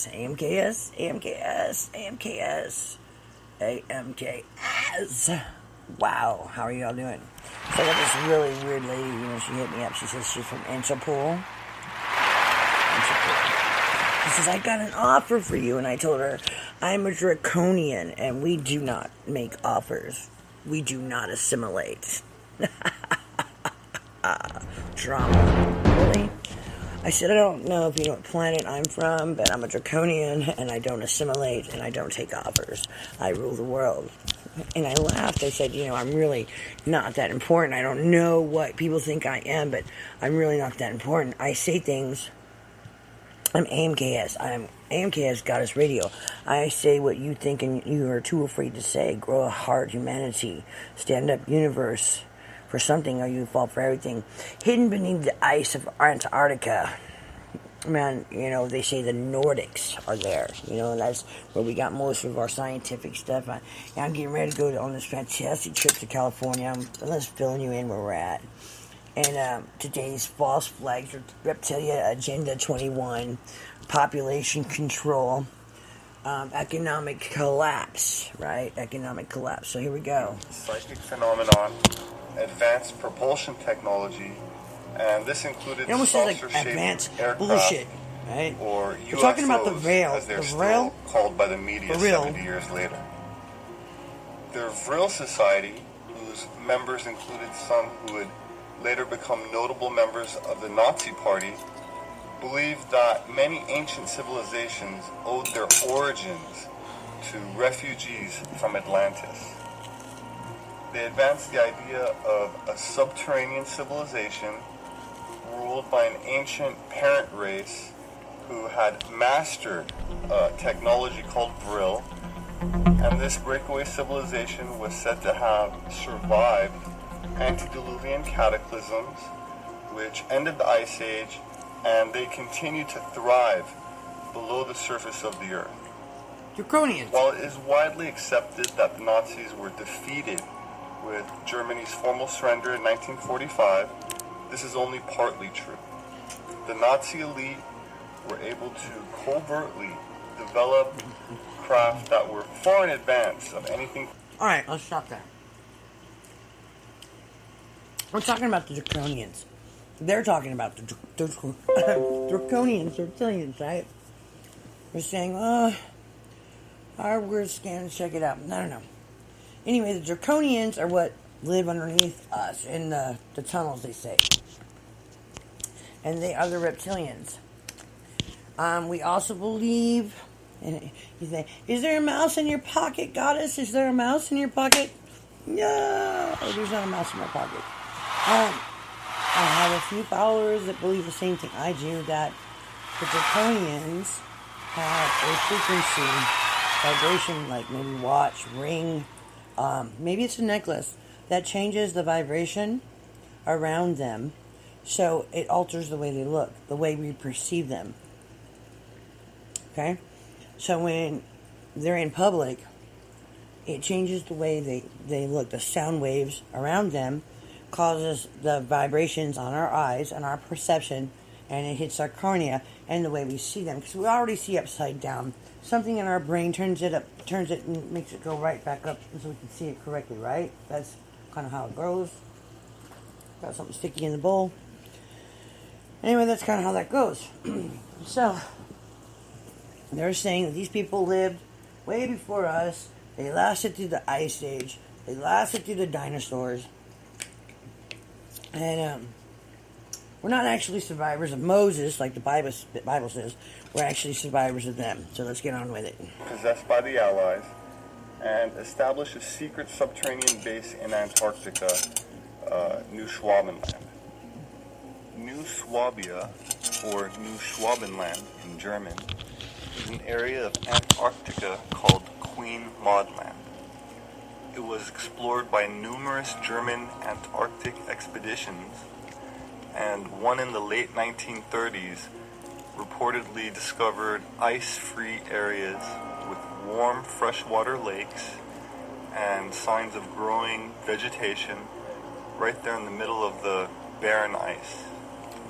AMKS, AMKS, AMKS, AMKS. Wow, how are y'all doing? So I got this really weird lady, she hit me up. She says she's from Interpol. She says, I got an offer for you. And I told her, I'm a draconian, and we do not make offers. We do not assimilate. Drama. Really? I said, I don't know if you know what planet I'm from, but I'm a draconian, and I don't assimilate, and I don't take offers. I rule the world. And I laughed. I said, I'm really not that important. I don't know what people think I am, but I'm really not that important. I say things. I'm AMKS. I'm AMKS Goddess Radio. I say what you think and you are too afraid to say. Grow a heart, humanity. Stand up, universe. For something or you fall for everything. Hidden beneath the ice of Antarctica. Man, they say the Nordics are there. That's where we got most of our scientific stuff. I'm getting ready to go on this fantastic trip to California. I'm just filling you in where we're at. And today's false flags are Reptilian Agenda 21, population control, economic collapse, right? Economic collapse. So here we go. Psychic phenomenon, advanced propulsion technology, and this included saucer-shaped advanced aircraft, bullshit, right? Or UFOs, we're talking about the Vril. as they're still called by the media 70 years later. The Vril Society, whose members included some who would later become notable members of the Nazi Party, believed that many ancient civilizations owed their origins to refugees from Atlantis. They advanced the idea of a subterranean civilization ruled by an ancient parent race who had mastered technology called Vril, and this breakaway civilization was said to have survived antediluvian cataclysms which ended the Ice Age, and they continue to thrive below the surface of the earth. Draconians. While it is widely accepted that the Nazis were defeated with Germany's formal surrender in 1945, this is only partly true. The Nazi elite were able to covertly develop craft that were far in advance of anything. Alright, let's stop there. We're talking about the Draconians. They're talking about the Draconians, Reptilians, right? They're saying, our word scan, check it out. No. Anyway, the Draconians are what live underneath us in the tunnels, they say. And they are the Reptilians. We also believe, and you say, is there a mouse in your pocket, goddess? Is there a mouse in your pocket? No, there's not a mouse in my pocket. I have a few followers that believe the same thing I do, that the Draconians have a frequency, vibration, like maybe watch, ring, maybe it's a necklace, that changes the vibration around them, so it alters the way they look, the way we perceive them. Okay? So when they're in public, it changes the way they look. The sound waves around them causes the vibrations on our eyes and our perception, and it hits our cornea and the way we see them, because we already see upside down. Something in our brain turns it and makes it go right back up so we can see it correctly, right? That's kind of how it goes. Got something sticky in the bowl. Anyway, that's kind of how that goes. So they're saying that these people lived way before us. They lasted through the Ice Age. They lasted through the dinosaurs. And we're not actually survivors of Moses, like the Bible says. We're actually survivors of them. So let's get on with it. Possessed by the Allies, and established a secret subterranean base in Antarctica, New Schwabenland. New Swabia, or New Schwabenland in German, is an area of Antarctica called Queen Maud Land. It was explored by numerous German Antarctic expeditions, and one in the late 1930s reportedly discovered ice-free areas with warm freshwater lakes and signs of growing vegetation right there in the middle of the barren ice.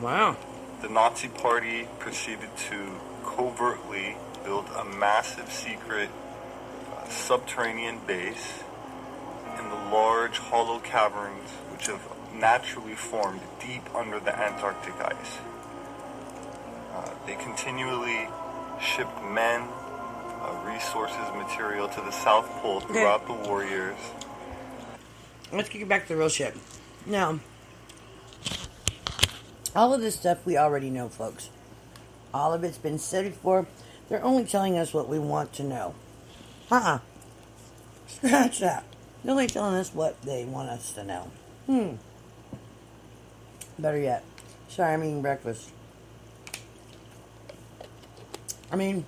Wow. The Nazi Party proceeded to covertly build a massive secret subterranean base in the large hollow caverns which have naturally formed deep under the Antarctic ice. They continually shipped men, resources, material to the South Pole throughout the war years. Let's get back to the real shit. Now, all of this stuff we already know, folks. All of it's been said before. They're only telling us what we want to know. Scratch that. They're only telling us what they want us to know. Better yet. Sorry, I'm eating breakfast. I mean,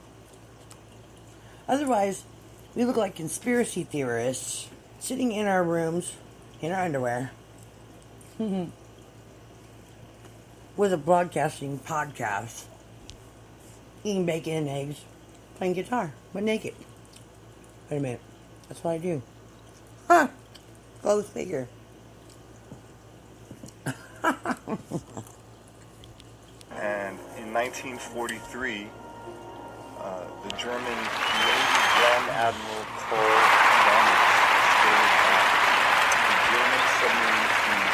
otherwise, we look like conspiracy theorists sitting in our rooms, in our underwear, with a broadcasting podcast, eating bacon and eggs, playing guitar, but naked. Wait a minute. That's what I do. Go figure. And in 1943, the German Navy Grand Admiral Karl stated that the German submarine fleet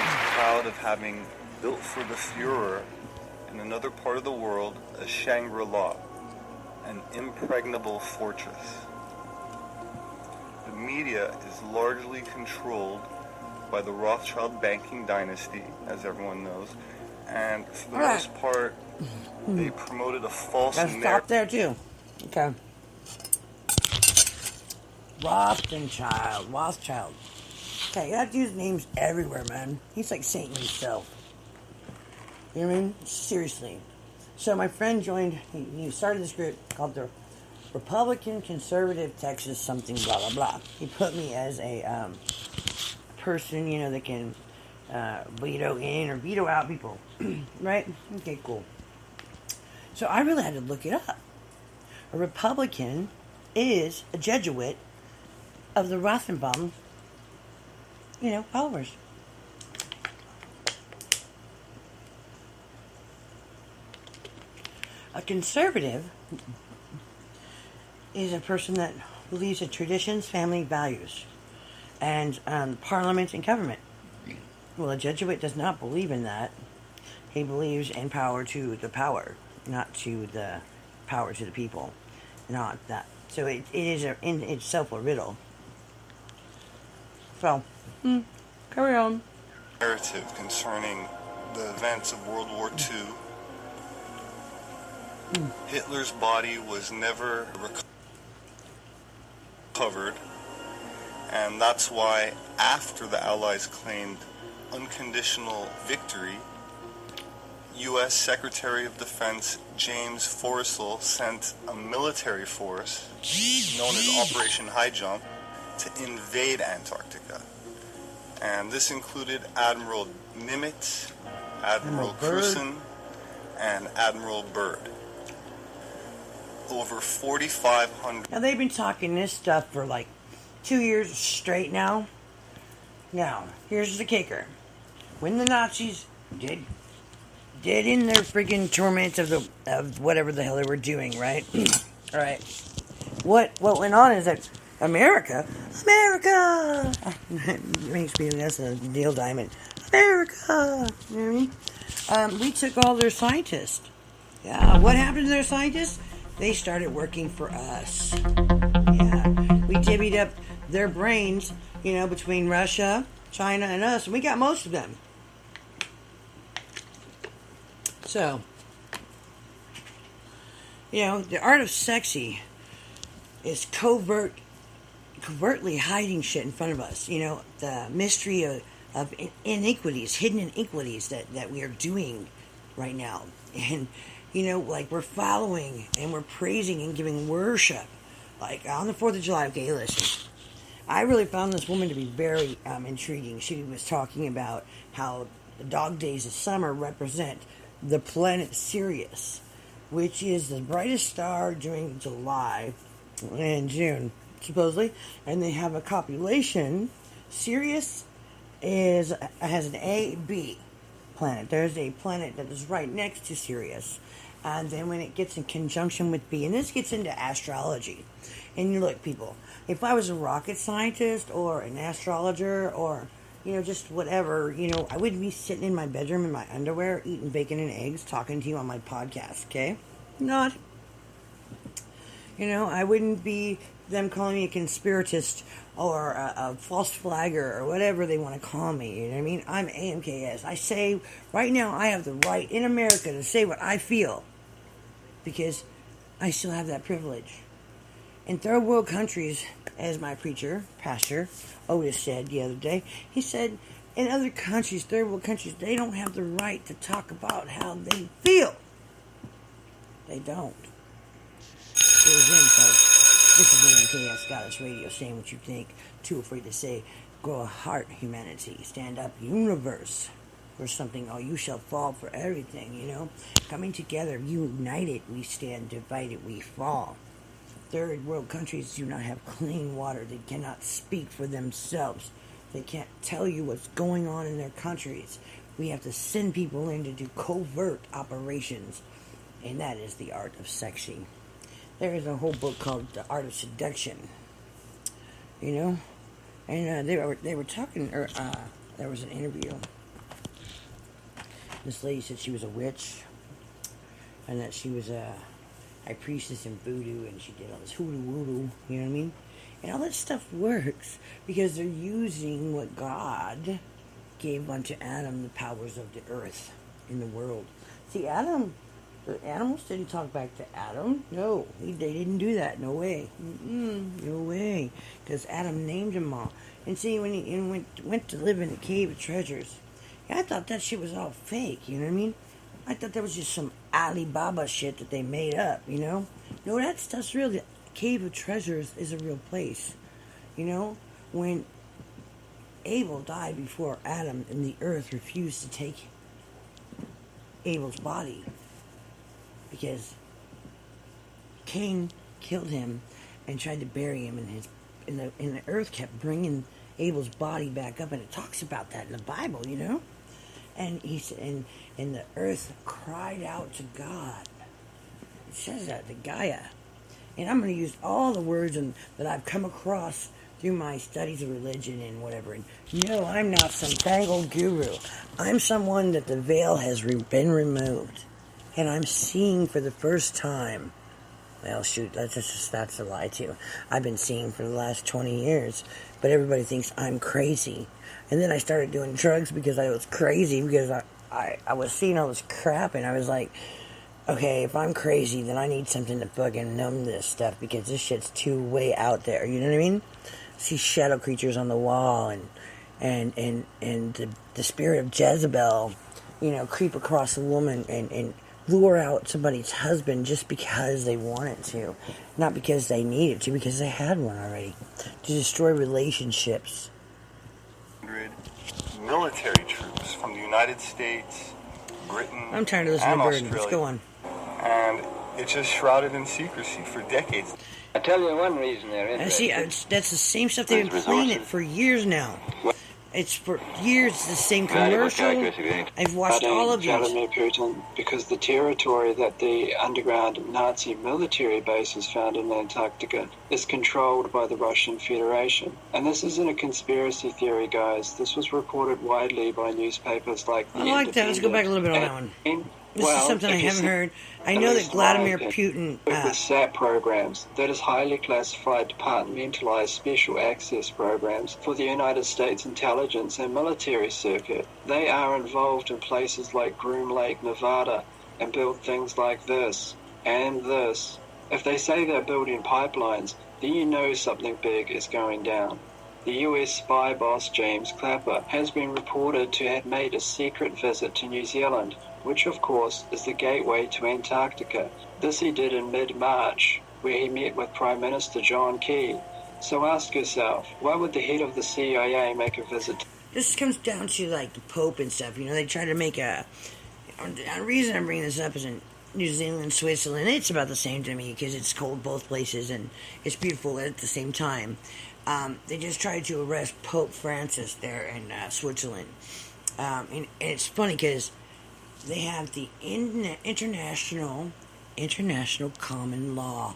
is proud of having built for the Führer in another part of the world a Shangri-La, an impregnable fortress. The media is largely controlled by the Rothschild banking dynasty, as everyone knows, and for the most part, they promoted a false narrative. Stop there too. Okay. Rothschild. Okay, you have to use names everywhere, man. He's like Satan himself. You know what I mean? Seriously. So my friend joined, he started this group called the Republican Conservative Texas something blah blah blah. He put me as a person, you know, that can veto in or veto out people. Right? Okay, cool. So I really had to look it up. A Republican is a Jesuit of the Rothenbaum, you know, followers. A conservative is a person that believes in traditions, family values, and parliament and government. Well, a Jesuit does not believe in that. He believes in power to the power, not to the power to the people. Not that. So it is in itself a riddle. So, carry on. Narrative concerning the events of World War II. Hitler's body was never recovered, and that's why after the Allies claimed unconditional victory, U.S. Secretary of Defense James Forrestal sent a military force known as Operation High Jump to invade Antarctica. And this included Admiral Nimitz, Admiral Cruzen, and Admiral Byrd. Over 4,500. Now, they've been talking this stuff for like 2 years straight now. Now, here's the kicker. When the Nazis did in their freaking torment of whatever the hell they were doing, right? All right. What went on is that America makes me, that's a Neil Diamond. America, you know what I mean? We took all their scientists. Yeah, what happened to their scientists? They started working for us. Yeah, we divvied up their brains, you know, between Russia, China, and us, and we got most of them. So, you know, the art of sexy is covertly hiding shit in front of us. You know, the mystery of iniquities, hidden iniquities that we are doing right now. And, you know, like we're following and we're praising and giving worship. Like on the 4th of July, okay, listen. I really found this woman to be very intriguing. She was talking about how the dog days of summer represent the planet Sirius, which is the brightest star during July and June, supposedly. And they have a copulation. Sirius has an A-B planet. There's a planet that is right next to Sirius. And then when it gets in conjunction with B, and this gets into astrology. And you look, people, if I was a rocket scientist or an astrologer or, just whatever, I wouldn't be sitting in my bedroom in my underwear eating bacon and eggs talking to you on my podcast, okay? Not. I wouldn't be them calling me a conspiratist or a false flagger or whatever they want to call me. You know what I mean? I'm AMKS. I say, right now, I have the right in America to say what I feel because I still have that privilege. In third world countries, as my pastor, Otis said the other day, he said, in other countries, third world countries, they don't have the right to talk about how they feel. They don't. Goes in, folks. This is MKS Goddess Radio, saying what you think, too afraid to say. Grow a heart, humanity. Stand up, universe. For something, you shall fall for everything, Coming together, united, we stand. Divided, we fall. Third world countries do not have clean water. They cannot speak for themselves. They can't tell you what's going on in their countries. We have to send people in to do covert operations. And that is the art of sexing. There is a whole book called The Art of Seduction. And they were talking, there was an interview. This lady said she was a witch, and that she was a high priestess in voodoo, and she did all this hoodoo voodoo, you know what I mean? And all that stuff works because they're using what God gave unto Adam, the powers of the earth in the world. See, the animals didn't talk back to Adam. No, they didn't do that. No way. No way. Because Adam named them all. And see, when he went to live in a cave of treasures, I thought that shit was all fake, you know what I mean? I thought that was just some Alibaba shit that they made up, No, that stuff's real. The Cave of Treasures is a real place, When Abel died before Adam and the earth refused to take Abel's body because Cain killed him and tried to bury him, and the earth kept bringing Abel's body back up, and it talks about that in the Bible, And he said, and the earth cried out to God. It says that, to Gaia. And I'm going to use all the words that I've come across through my studies of religion and whatever. And no, I'm not some fangled guru. I'm someone that the veil has been removed. And I'm seeing for the first time. Well, shoot, that's a lie, too. I've been seeing for the last 20 years. But everybody thinks I'm crazy. And then I started doing drugs because I was crazy. Because I was seeing all this crap. And I was like, okay, if I'm crazy, then I need something to fucking numb this stuff. Because this shit's too way out there. You know what I mean? See shadow creatures on the wall. And the spirit of Jezebel, creep across a woman and lure out somebody's husband just because they wanted to, not because they needed to, because they had one already, to destroy relationships. Military troops from the United States, Britain, I'm tired of listening to Burden. Let's go on. And it's just shrouded in secrecy for decades. I tell you one reason they're interested. See, that's the same stuff they've been playing it for years now. It's for years the same commercial. I've watched all of these. Vladimir Putin, because the territory that the underground Nazi military base is found in Antarctica is controlled by the Russian Federation. And this isn't a conspiracy theory, guys. This was reported widely by newspapers like The I like that. Let's go back a little bit on that one. This is something I haven't heard. I know that Vladimir Putin... with SAP programs, that is highly classified, departmentalized special access programs for the United States intelligence and military circuit. They are involved in places like Groom Lake, Nevada, and build things like this and this. If they say they're building pipelines, then you know something big is going down. The US spy boss James Clapper has been reported to have made a secret visit to New Zealand, which of course is the gateway to Antarctica. This he did in mid-March, where he met with Prime Minister John Key. So ask yourself, why would the head of the CIA make a visit? This comes down to like the Pope and stuff. They try to make a... The reason I'm bringing this up is in New Zealand, Switzerland. It's about the same to me because it's cold both places and it's beautiful at the same time. They just tried to arrest Pope Francis there in Switzerland. And it's funny because they have the international common law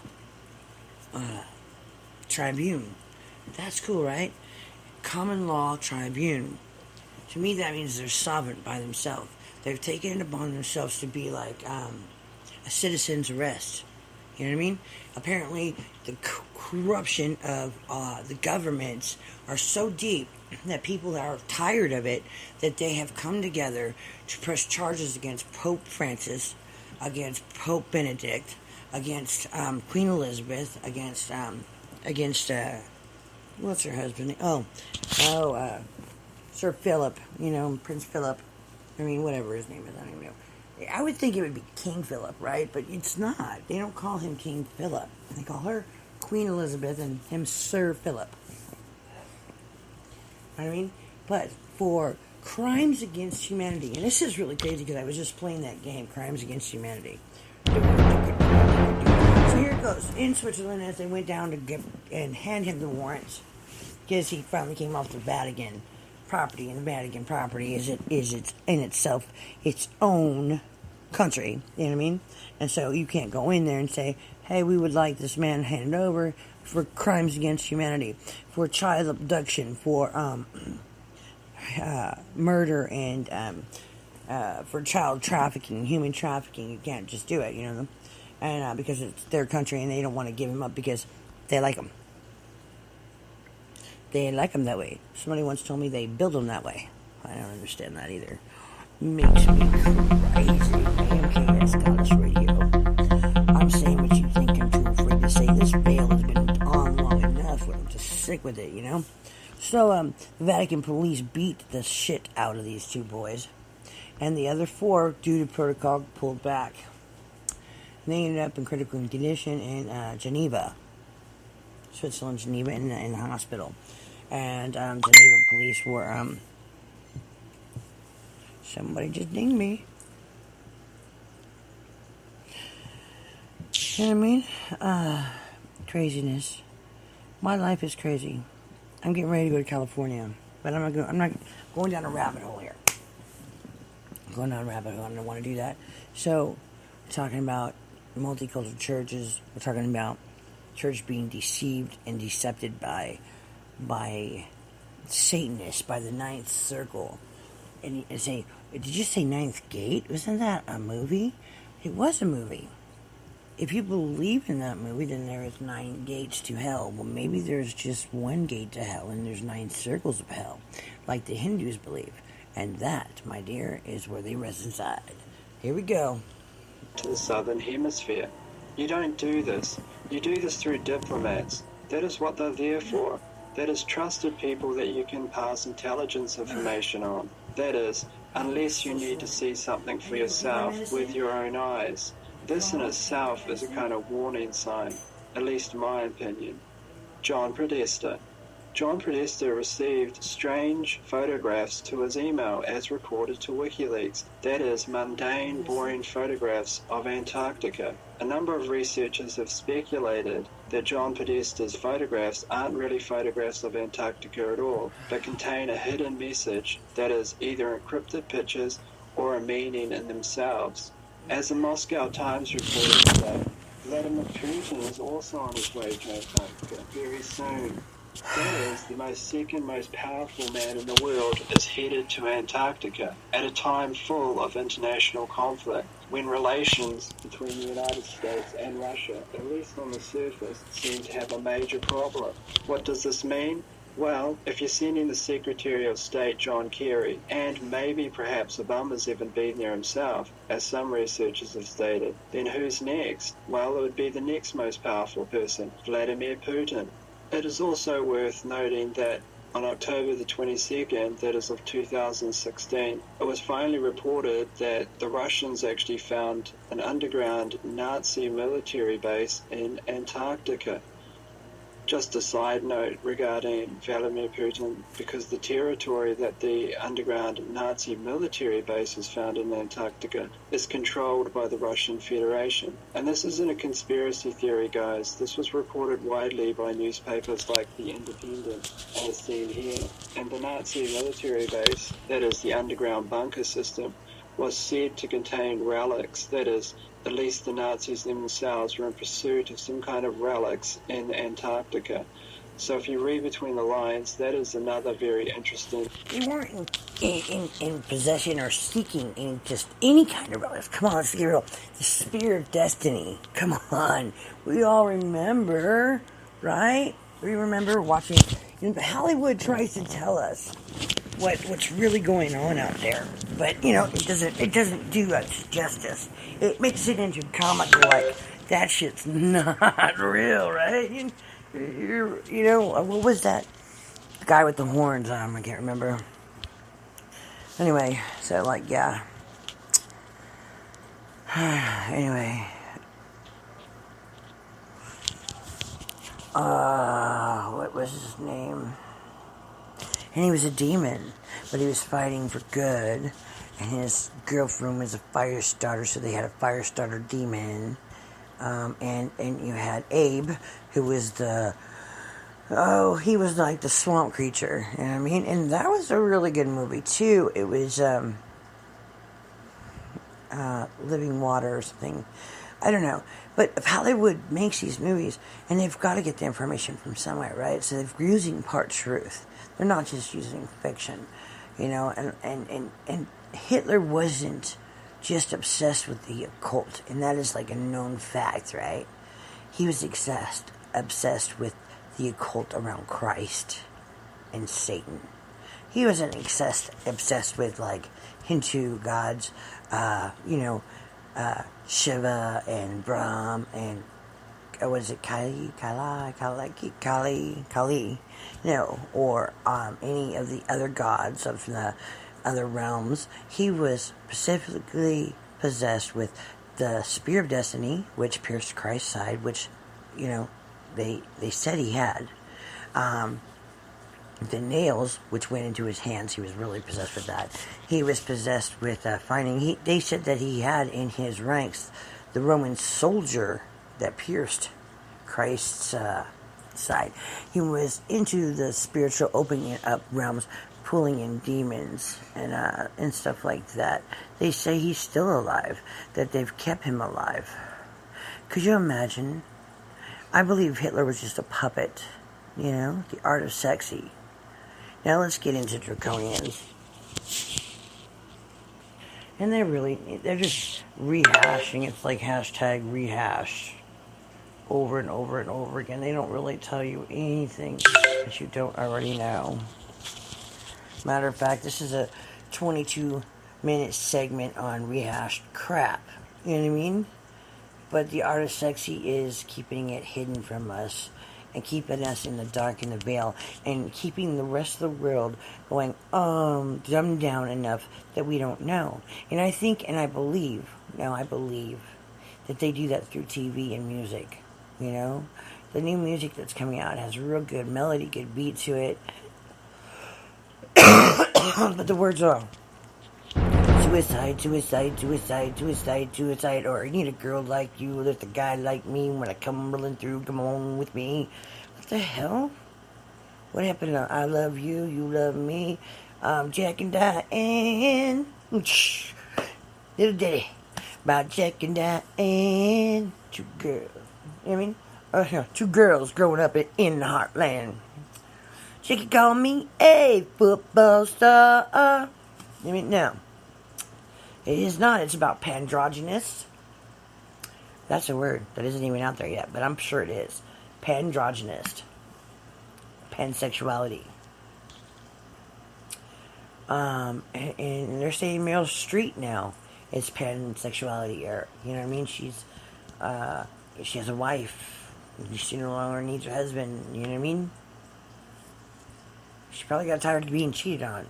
tribune. That's cool, right? Common law tribune. To me, that means they're sovereign by themselves. They've taken it upon themselves to be like a citizen's arrest. You know what I mean? Apparently, the corruption of the governments are so deep that people are tired of it that they have come together to press charges against Pope Francis, against Pope Benedict, against Queen Elizabeth, against what's her husband? Sir Philip. You know, Prince Philip. I mean, whatever his name is, I don't even know. I would think it would be King Philip, right? But it's not. They don't call him King Philip. They call her Queen Elizabeth and him Sir Philip. You know what I mean? But for crimes against humanity, and this is really crazy because I was just playing that game, Crimes Against Humanity. So here it goes. In Switzerland, as they went down to get and hand him the warrants, because he finally came off the Vatican property, and the Vatican property is in itself its own country. You know what I mean? And so you can't go in there and say, "Hey, we would like this man handed over for crimes against humanity, for child abduction, for murder, and for child trafficking, human trafficking." You can't just do it, you know, and because it's their country and they don't want to give him up because they like him. They like them that way. Somebody once told me they build them that way. I don't understand that either. Makes me crazy. AMKS Goddess Radio. I'm saying what you think. I'm too afraid to say. This veil has been on long enough. I'm just sick with it, you know? So, the Vatican police beat the shit out of these two boys. And the other four, due to protocol, pulled back. And they ended up in critical condition in Geneva. Switzerland, Geneva, in the hospital. And Geneva police were, somebody just dinged me. You know what I mean? Craziness. My life is crazy. I'm getting ready to go to California, but I'm not going down a rabbit hole here. I'm going down a rabbit hole, and I don't want to do that. So, we're talking about multicultural churches. We're talking about church being deceived and decepted by Satanists, by the Ninth Circle. And you say, did you say Ninth Gate? Wasn't that a movie? It was a movie. If you believe in that movie, then there is 9 gates to hell. Well, maybe there's just 1 gate to hell, and there's 9 circles of hell, like the Hindus believe. And that, my dear, is where they rest inside. Here we go. To the Southern Hemisphere. You don't do this. You do this through diplomats. That is what they're there for. That is trusted people that you can pass intelligence information on. That is, unless you need to see something for yourself with your own eyes. This in itself is a kind of warning sign, at least in my opinion. John Podesta. John Podesta received strange photographs to his email as reported to WikiLeaks. That is, mundane, boring photographs of Antarctica. A number of researchers have speculated that John Podesta's photographs aren't really photographs of Antarctica at all, but contain a hidden message that is either encrypted pictures or a meaning in themselves. As the Moscow Times reported today, Vladimir Putin is also on his way to Antarctica very soon. That is, the second most powerful man in the world is headed to Antarctica at a time full of international conflict, when relations between the United States and Russia, at least on the surface, seem to have a major problem. What does this mean? Well, if you're sending the Secretary of State, John Kerry, and maybe perhaps Obama's even been there himself, as some researchers have stated, then who's next? Well, it would be the next most powerful person, Vladimir Putin. It is also worth noting that on October the 22nd, that is of 2016, it was finally reported that the Russians actually found an underground Nazi military base in Antarctica. Just a side note regarding Vladimir Putin, because the territory that the underground Nazi military base is found in Antarctica is controlled by the Russian Federation. And this isn't a conspiracy theory, guys. This was reported widely by newspapers like The Independent, as seen here. And the Nazi military base, that is the underground bunker system, was said to contain relics. That is, at least the Nazis themselves were in pursuit of some kind of relics in Antarctica. So if you read between the lines, that is another very interesting... They weren't in possession or seeking just any kind of relics. Come on, let's get real. The Spear of Destiny. Come on. We all remember, right? We remember watching... Hollywood tries to tell us what's really going on out there, but it doesn't do us justice. It makes it into comical, like that shit's not real, right? What was that? The guy with the horns on, I can't remember. Anyway, so yeah. Anyway. What was his name? And he was a demon, but he was fighting for good. And his girlfriend was a fire starter, so they had a fire starter demon. And you had Abe, who was he was like the swamp creature. You know what I mean? And that was a really good movie, too. It was, Living Water or something. I don't know. But if Hollywood makes these movies, and they've got to get the information from somewhere, right? So they're using part truth. They're not just using fiction, and Hitler wasn't just obsessed with the occult, and that is like a known fact, right? He was obsessed with the occult around Christ and Satan. He wasn't obsessed with like Hindu gods, Shiva and Brahm and was it Kali, or any of the other gods of the other realms. He was specifically possessed with the Spear of Destiny, which pierced Christ's side, which they said he had. The nails, which went into his hands, he was really possessed with that. He was possessed with they said that he had in his ranks the Roman soldier that pierced Christ's side. He was into the spiritual opening up realms, pulling in demons and stuff like that. They say he's still alive, that they've kept him alive. Could you imagine? I believe Hitler was just a puppet, the art of sexy. Now let's get into draconians. And they're just rehashing. It's like hashtag rehash over and over and over again. They don't really tell you anything that you don't already know. Matter of fact, this is a 22-minute segment on rehashed crap. You know what I mean? But the art of sexy is keeping it hidden from us and keeping us in the dark in the veil and keeping the rest of the world going, dumbed down enough that we don't know. And I think and I believe that they do that through TV and music. The new music that's coming out has real good melody, good beat to it. But the words are suicide, suicide, suicide, suicide, suicide, or I need a girl like you, there's a guy like me, when I come rolling through, come on with me. What the hell? What happened to I love you, you love me, Jack and Diane, little ditty, about Jack and Diane, two girls, two girls growing up in the heartland. She could call me a football star. No. It is not. It's about pandrogynous. That's a word that isn't even out there yet, but I'm sure it is. Pandrogynous. Pansexuality. And they're saying Meryl Streep now is pansexuality. Or, you know what I mean? She has a wife. She no longer needs her husband. You know what I mean? She probably got tired of being cheated on.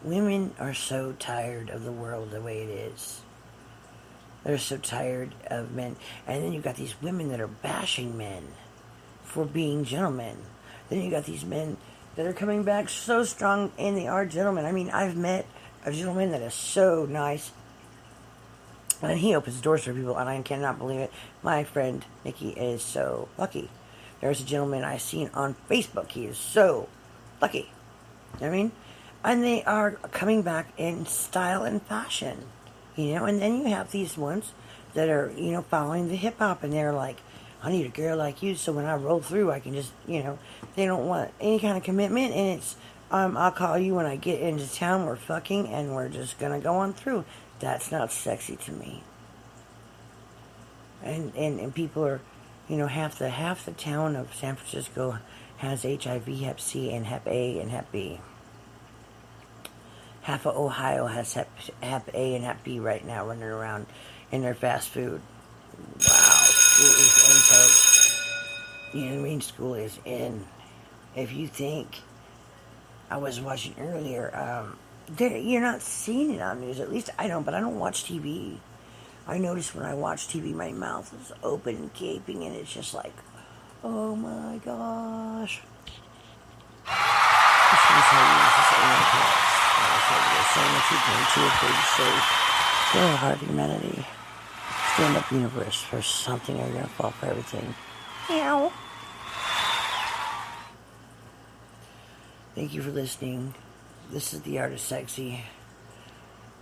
Women are so tired of the world the way it is. They're so tired of men. And then you've got these women that are bashing men for being gentlemen. Then you got these men that are coming back so strong and they are gentlemen. I mean, I've met a gentleman that is so nice. And he opens doors for people, and I cannot believe it. My friend Nikki is so lucky. There's a gentleman I've seen on Facebook. He is so lucky. You know what I mean? And they are coming back in style and fashion, and then you have these ones that are, following the hip-hop, and they're like, I need a girl like you, so when I roll through, I can just, they don't want any kind of commitment, and it's, I'll call you when I get into town, we're fucking, and we're just gonna go on through. That's not sexy to me. And people are, half the town of San Francisco has HIV, Hep C, and Hep A, and Hep B. Half of Ohio has Hep A and Hep B right now running around in their fast food. Wow, school is in, folks. You know what I mean? School is in. If you think, I was watching earlier, you're not seeing it on news. At least I don't, but I don't watch TV. I notice when I watch TV, my mouth is open and gaping, and it's just like, oh my gosh. This is how you use this internet. Saying that you can to a big safe. Still a heart of humanity. Stand up universe for something, or you're gonna fall for everything. Meow. Thank you for listening. This is The Art of Sexy.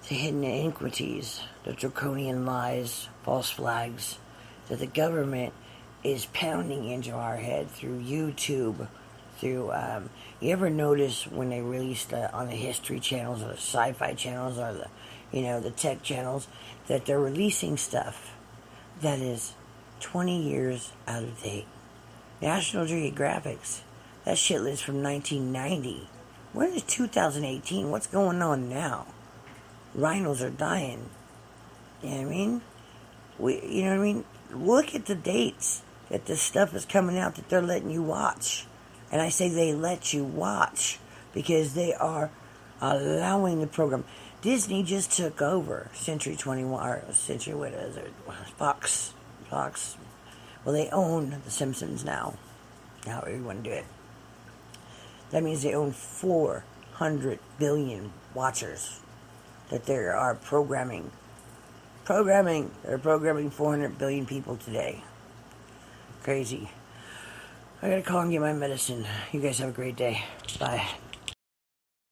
The hidden iniquities, the draconian lies, false flags that the government is pounding into our head through YouTube, through, you ever notice when they release on the history channels or the sci-fi channels or the tech channels, that they're releasing stuff that is 20 years out of date. National Geographics, that shit lives from 1990. When is 2018? What's going on now? Rhinos are dying. You know what I mean? You know what I mean? Look at the dates that this stuff is coming out that they're letting you watch. And I say they let you watch because they are allowing the program. Disney just took over Century 21, or Century, what is it? Fox. Well, they own The Simpsons now. However you want to do it. That means they own 400 billion watchers that they are programming. They're programming 400 billion people today. Crazy. I gotta call and get my medicine. You guys have a great day. Bye.